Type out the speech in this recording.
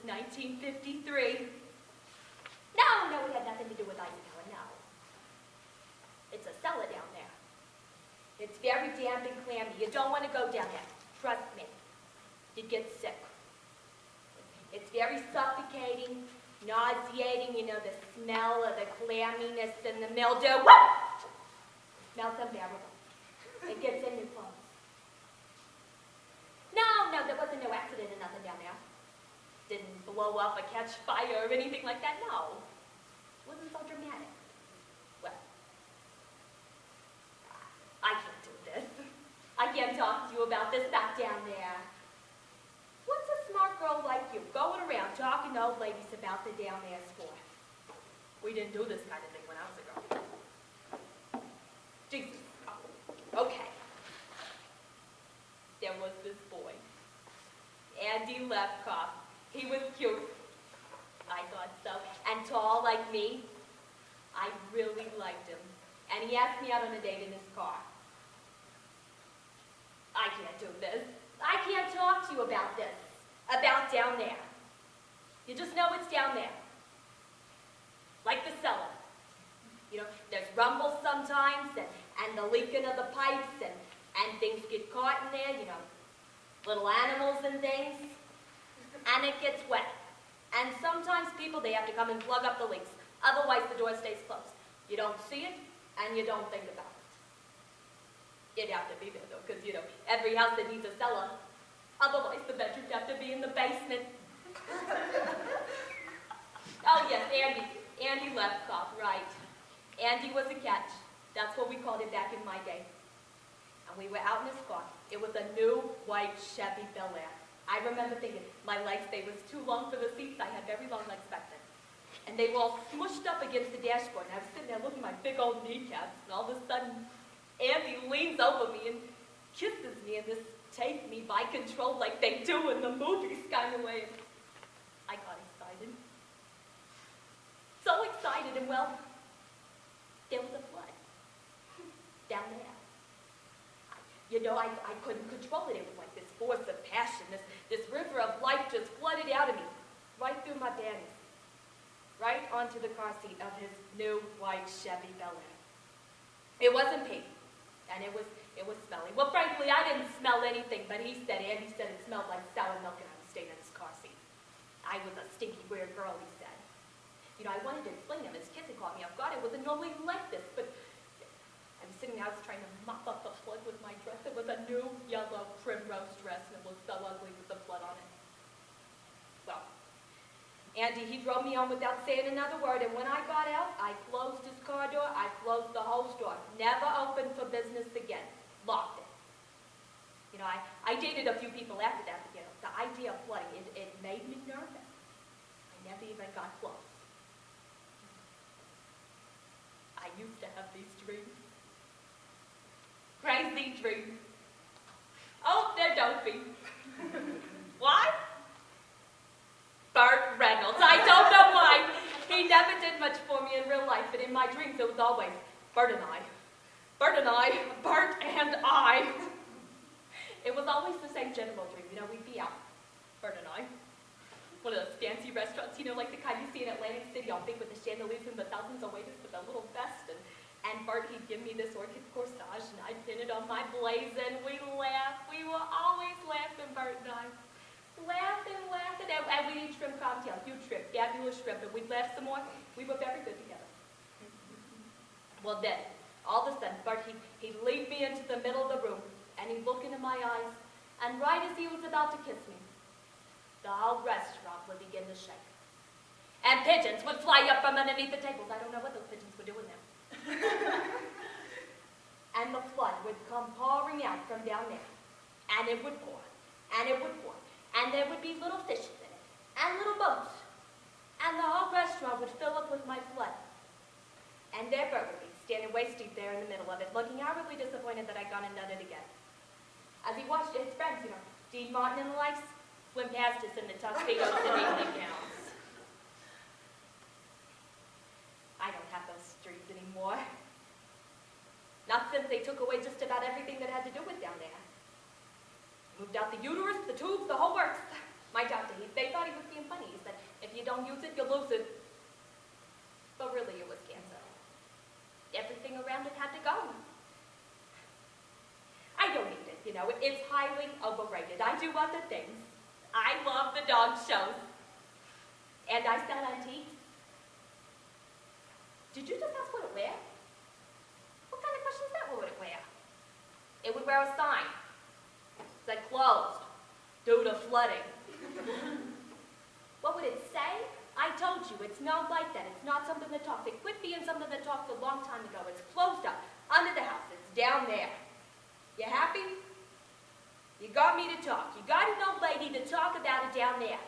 1953. No, it had nothing to do with Eisenhower, no. It's a cellar down there. It's very damp and clammy. You don't want to go down there. Trust me. You'd get sick. It's very suffocating, nauseating, you know, the smell of the clamminess and the mildew. Woo! Smells unbearable. It gets in your clothes. No, there wasn't no accident or nothing down there. Didn't blow up or catch fire or anything like that, no. It wasn't so dramatic. Well, I can't do this. I can't talk to you about this back down there. What's a smart girl like you going around talking to old ladies about the down there's for? We didn't do this kind of thing when I was a girl. Jesus. Oh, okay. There was this boy, Andy Lefkoff. He was cute. I thought so. And tall like me. I really liked him. And he asked me out on a date in his car. I can't do this. I can't talk to you about this. About down there. You just know it's down there. Like the cellar. You know, there's rumbles sometimes, and the leaking of the pipes, and things get caught in there, you know, little animals and things, and it gets wet. And sometimes people, they have to come and plug up the leaks. Otherwise, the door stays closed. You don't see it, and you don't think about it. You'd have to be there, though, because, you know, every house that needs a cellar, otherwise the bedrooms have to be in the basement. Oh, yes, Andy Lefkoff, right. Andy was a catch. That's what we called it back in my day. And we were out in his car. It was a new white Chevy Bel Air. I remember thinking, my legs, they was too long for the seats. I had very long legs back then. And they were all smushed up against the dashboard. And I was sitting there looking at my big old kneecaps. And all of a sudden, Andy leans over me and kisses me in this take me by control like they do in the movies kind of way. I got excited. So excited, and well, there was a flood down there. You know, I couldn't control it. It was like this force of passion, this river of life just flooded out of me, right through my panties, right onto the car seat of his new white Chevy Bel Air. It wasn't pink, and it was smelly. Well, frankly, I didn't smell anything, but Andy said it smelled like sour milk, and I was staying in his car seat. I was a stinky, weird girl, he said. You know, I wanted to explain to him. His kissing caught me off guard. It wasn't normally like this, but I was sitting there, I was trying to mop up the flood with my dress. It was a new yellow primrose dress, and it looked so ugly with the flood on it. Well, Andy, he drove me home without saying another word, and when I got out, I closed his car door, I closed the whole store. Never opened for business again. Locked it. You know, I dated a few people after that, but, you know, the idea of flooding, it made me nervous. I never even got close. I used to have these dreams. Crazy dreams. Oh, they're dopey. Why? Burt Reynolds. I don't know why. He never did much for me in real life, but in my dreams it was always Burt and I. Burt and I. Burt and I. It was always the same general dream. You know, we'd be out, Burt and I. One of those fancy restaurants, you know, like the kind you see in Atlantic City, all big with the chandeliers and the thousands of waiters with a little vest. And Burt, he'd give me this orchid corsage, and I'd pin it on my blazer, and we laughed. We were always laughing, Burt and I. Laughing. And we'd eat shrimp cocktails, huge shrimp, fabulous shrimp, and we'd laugh some more. We were very good together. Well then, all of a sudden, Burt, he'd lead me into the middle of the room, and he'd look into my eyes, and right as he was about to kiss me, the whole restaurant would begin to shake. And pigeons would fly up from underneath the tables. I don't know what those pigeons were doing there. And the flood would come pouring out from down there. And it would pour. And it would pour. And there would be little fishes in it. And little boats. And the whole restaurant would fill up with my flood. And there Burt would be, standing waist deep there in the middle of it, looking horribly disappointed that I'd gone and done it again. As he watched his friends, you know, Dean Martin and the likes, swim past us in the tuxedos and evening gowns. I don't have those dreams anymore. Not since they took away just about everything that had to do with down there. Moved out the uterus, the tubes, the whole works. My doctor, they thought he was being funny. He said, if you don't use it, you lose it. But really, it was cancer. Everything around it had to go. I don't need it, you know. It's highly overrated. I do other things. I love the dog shows. And I sell antiques. Did you just ask what it wear? What kind of question is that? What would it wear? It would wear a sign. It said closed due to flooding. What would it say? I told you, it's not like that. It's not something that talks. It quit being something that talked a long time ago. It's closed up, under the house. It's down there. You happy? You got me to talk. You got an old lady to talk about it down there.